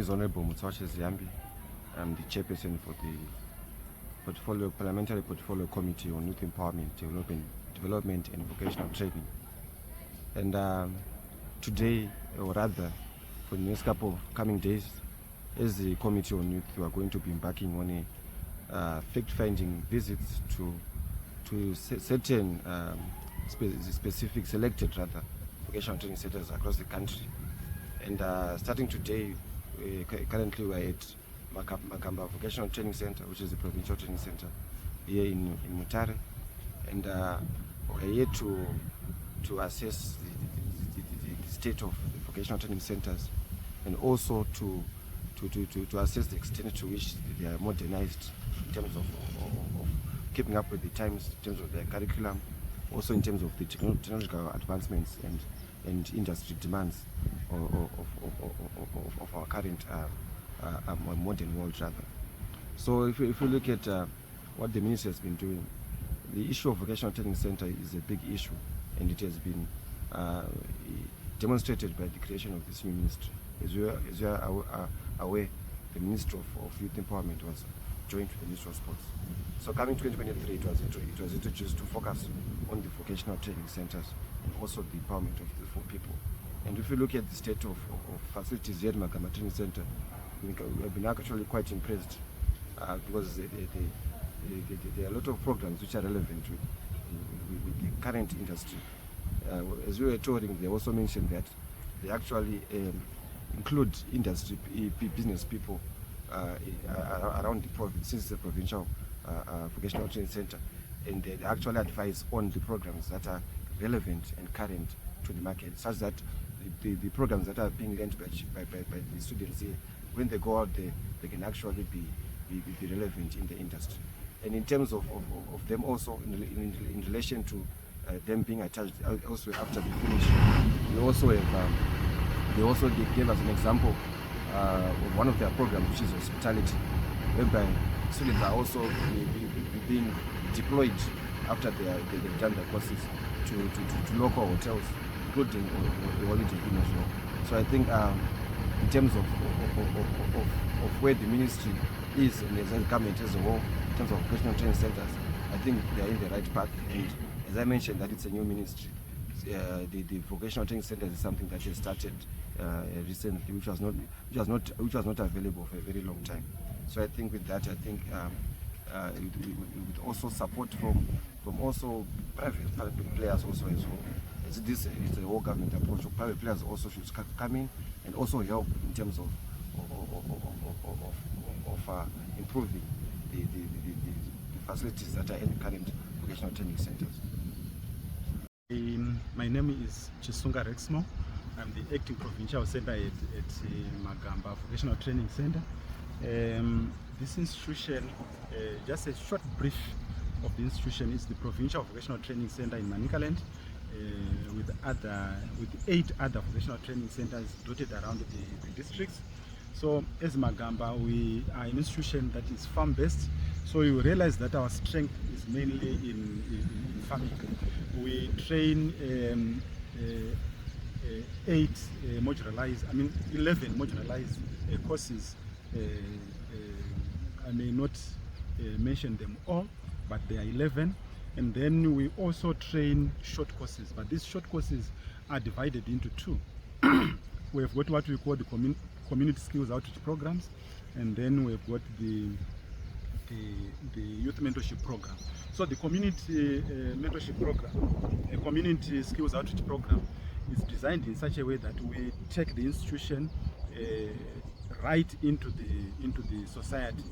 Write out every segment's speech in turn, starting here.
is Honourable Mutsawashe Ziyambi. I'm the chairperson for the Parliamentary Portfolio Committee on Youth Empowerment, Development and Vocational Training. And today, or rather for the next couple of coming days, as the Committee on Youth, we are going to be embarking on a fact-finding visits to certain specific selected vocational training centers across the country. And starting today, currently we are at Magamba Vocational Training Center, which is the provincial training center here in Mutare, and we are here to assess the state of the vocational training centers, and also to assess the extent to which they are modernized in terms of keeping up with the times, in terms of their curriculum, also in terms of the technological advancements and industry demands of our current modern world rather. So if you look at what the ministry has been doing, the issue of vocational training center is a big issue, and it has been demonstrated by the creation of this new ministry. As you are aware, the Ministry of Youth Empowerment was joined to the Ministry of Sports. So coming 2023, it was introduced to focus on the vocational training centers and also the empowerment of the youthful people. And if you look at the state of facilities here at Magamba Training Center, we have been actually quite impressed because there are a lot of programs which are relevant with the current industry. As we were touring, they also mentioned that they actually include industry business people around the province, since it's a provincial vocational training center, and they actually advise on the programs that are relevant and current to the market, such that the programs that are being learned by the students here, when they go out there, they can actually be relevant in the industry. And in terms of them also, in relation to them being attached, also after they finish, they also gave us an example of one of their programs, which is hospitality, whereby students are also being deployed after they've done their courses to local hotels, including the holiday inn as well. So I think in terms of where the ministry is and the government as a whole, in terms of vocational training centers, I think they are in the right path. And as I mentioned, that it's a new ministry. The vocational training centers is something that has started recently, which was not available for a very long time. So I think with that, with also support from also private players also as well. This is the whole government approach. Private players also should come in and also help in terms of improving the facilities that are in the current vocational training centers. My name is Chisunga Rexmo. I'm the acting provincial center at Magamba Vocational Training Center. This institution, just a short brief of the institution, is the Provincial Vocational Training Center in Manicaland, with 8 other vocational training centers dotted around the districts. So as Magamba, we are an institution that is farm-based, so you realize that our strength is mainly in farming. We train 11 modularized courses. I may not mention them all, but there are 11. And then we also train short courses, but these short courses are divided into 2. We have got what we call the community skills outreach programs, and then we've got the youth mentorship program. So the community mentorship program, a community skills outreach program, is designed in such a way that we take the institution right into the society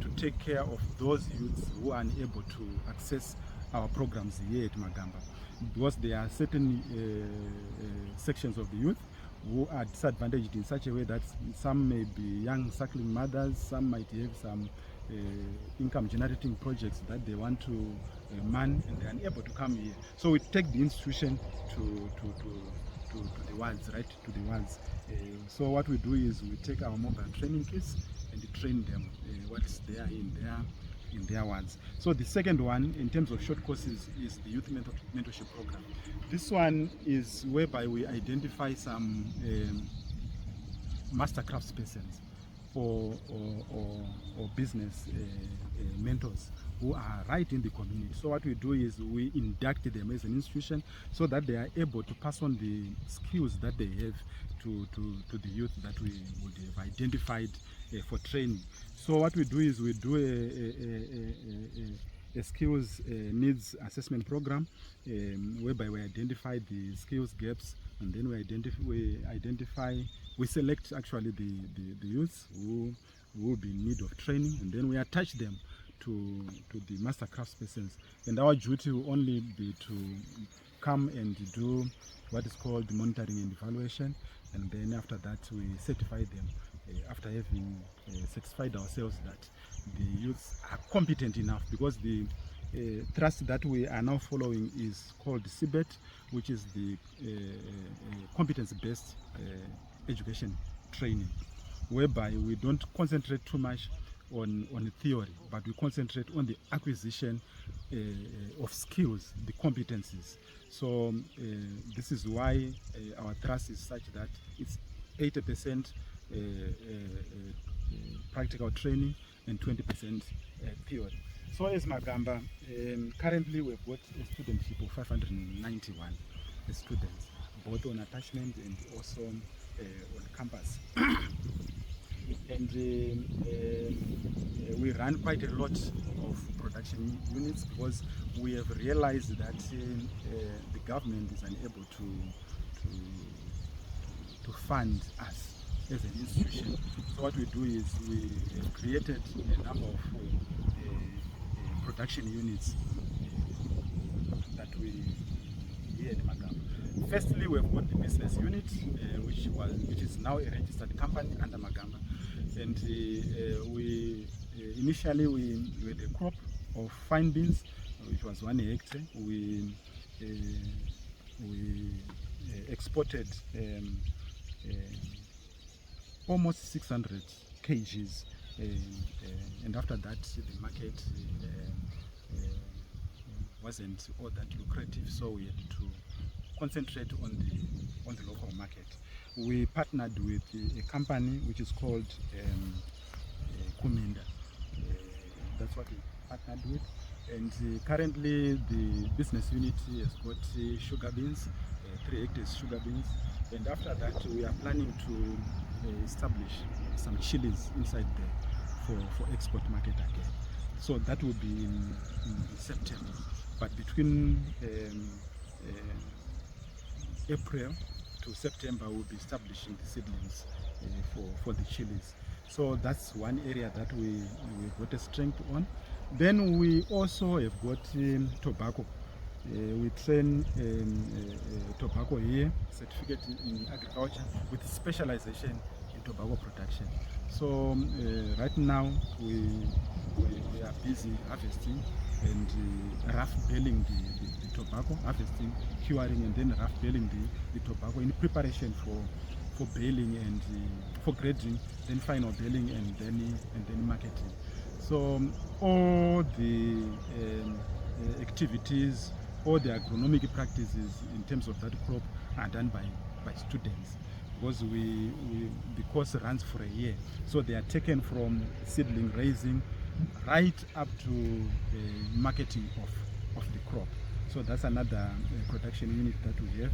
to take care of those youths who are unable to access our programs here at Magamba, because there are certain sections of the youth who are disadvantaged in such a way that some may be young suckling mothers, some might have some income generating projects that they want to man, and they are unable to come here. So we take the institution to the wards, right to the wards. So what we do is we take our mobile training kits and train them what's there in their wards. So the second one, in terms of short courses, is the youth mentorship program. This one is whereby we identify some master craftspersons or business mentors who are right in the community. So what we do is we induct them as an institution so that they are able to pass on the skills that they have to the youth that we would have identified for training. So what we do is we do a skills needs assessment program whereby we identify the skills gaps, and then we select actually the youths who will be in need of training, and then we attach them to the master craftspersons. And our duty will only be to come and do what is called monitoring and evaluation, and then after that we certify them after having satisfied ourselves that the youths are competent enough, because the thrust that we are now following is called CBET, which is the competence-based education training, whereby we don't concentrate too much on theory, but we concentrate on the acquisition of skills, the competencies. So this is why our thrust is such that it's 80% practical training and 20% theory. So as Magamba, currently we've got a studentship of 591 students, both on attachment and also on campus. And we run quite a lot of production units, because we have realized that the government is unable to fund us as an institution. So what we do is we have created a number of production units that we here at Magamba. Firstly, we have got the business unit, which is now a registered company under Magamba, and we initially we had a crop of fine beans, which was 1 hectare. We exported almost 600 kgs, and after that the market wasn't all that lucrative, so we had to concentrate on the local market. We partnered with a company which is called Kuminda. That's what we partnered with, and currently the business unit has got sugar beans, 3 hectares sugar beans, and after that we are planning to establish some chilies inside there for export market again. So that will be in September, but between April to September we'll be establishing the seedlings for the chilies. So that's one area that we've got a strength on. Then we also have got tobacco. We train tobacco here, certificate in agriculture with specialization in tobacco production. So right now we are busy harvesting and rough baling the tobacco, harvesting, curing, and then rough baling the tobacco in preparation for baling and for grading, then final baling, and then marketing. So all the activities, all the agronomic practices in terms of that crop are done by students, because the course runs for a year. So they are taken from seedling raising right up to marketing of the crop. So that's another production unit that we have.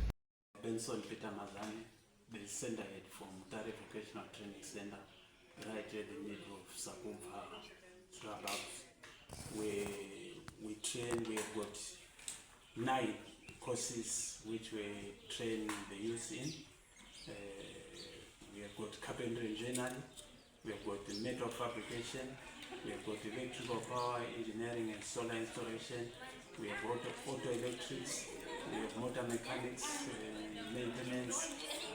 Benson Peter Mazani, the center head from Mutare Vocational Training Center, right at the middle of Sakumva suburbs, where we train. We have got 9 courses which we train the youth in. We have got carpentry and joinery, we have got the metal fabrication, we have got electrical power engineering and solar installation, we have auto electrics, we have motor mechanics, maintenance,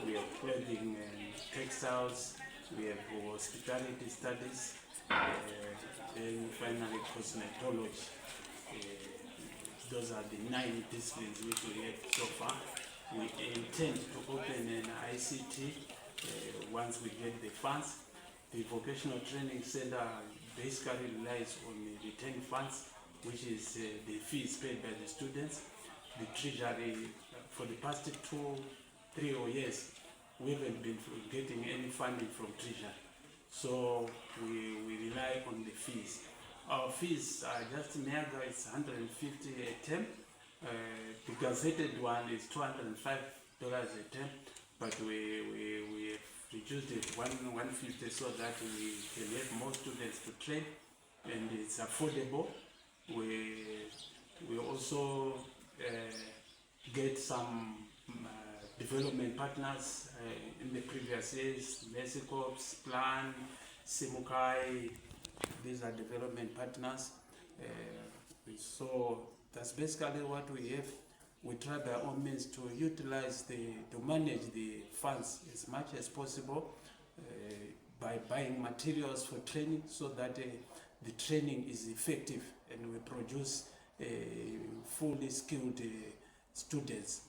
we have clothing and textiles, we have hospitality studies, then finally cosmetology. Those are the 9 disciplines which we have so far. We intend to open an ICT once we get the funds. The Vocational Training Center basically relies on the retained funds, which is the fees paid by the students. The treasury for the past 2-3 years, we haven't been getting any funding from Treasury. So we rely on the fees. Our fees are just meager, it's 150 a term. The gazetted one is $205 a term, but we have reduced it 150 so that we can have more students to train, and it's affordable. We also get some development partners in the previous years, Mercy Corps, Plan, Simukai. These are development partners. So that's basically what we have. We try by all means to utilize to manage the funds as much as possible by buying materials for training so that the training is effective and we produce fully skilled students.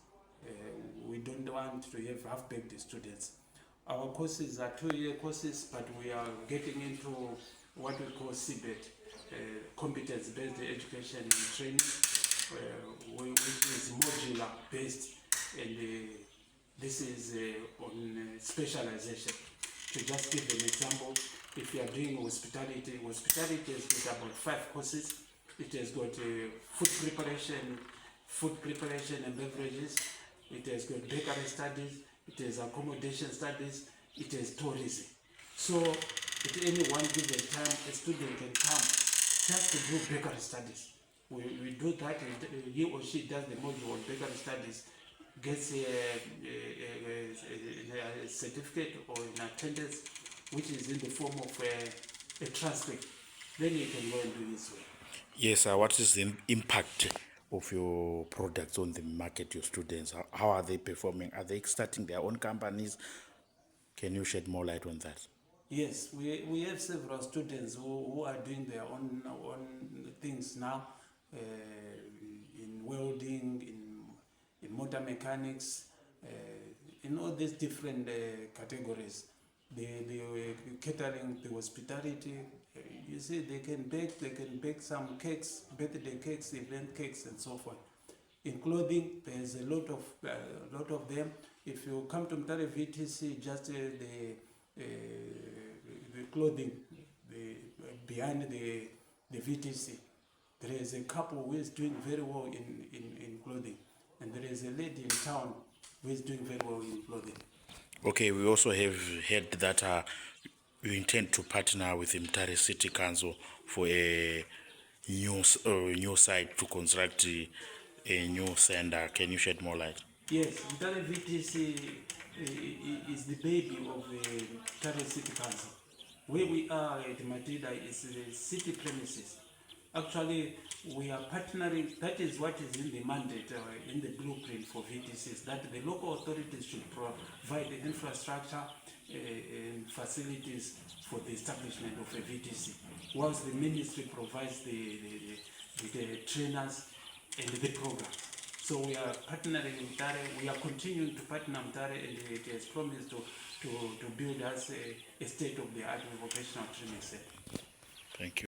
We don't want to have half-baked students. Our courses are 2-year courses, but we are getting into what we call CBET, competence-based education and training, which is modular based, and this is on specialization. To just give an example, if you are doing hospitality has got about 5 courses. It has got food preparation and beverages. It has got bakery studies. It has accommodation studies. It has tourism. So at any one given time, a student can come just to do bakery studies. We do that, and he or she does the module on bakery studies, gets a certificate or an attendance, which is in the form of a transcript. Then he can go and do his work. Yes, what is the impact of your products on the market, your students? How are they performing? Are they starting their own companies? Can you shed more light on that? Yes, we have several students who are doing their own things now, in welding, in motor mechanics, in all these different categories. The catering, the hospitality, you see, they can bake some cakes, birthday cakes, event cakes, and so forth. In clothing, there's a lot of them. If you come to Mutare VTC, just the clothing behind the VTC, there is a couple who is doing very well in clothing, and there is a lady in town who is doing very well in clothing. Okay, we also have heard that you intend to partner with the Mutare City Council for a new site to construct a new center. Can you shed more light? Yes, Mutare VTC is the baby of the Mutare City Council. Where we are at Matida is the city premises. Actually, we are partnering. That is what is in the mandate, in the blueprint for VTCs, that the local authorities should provide the infrastructure and facilities for the establishment of a VTC, whilst the ministry provides the trainers and the program. So we are partnering with Mutare. We are continuing to partner with Mutare, and it has promised to build us a state-of-the-art vocational training center. Thank you.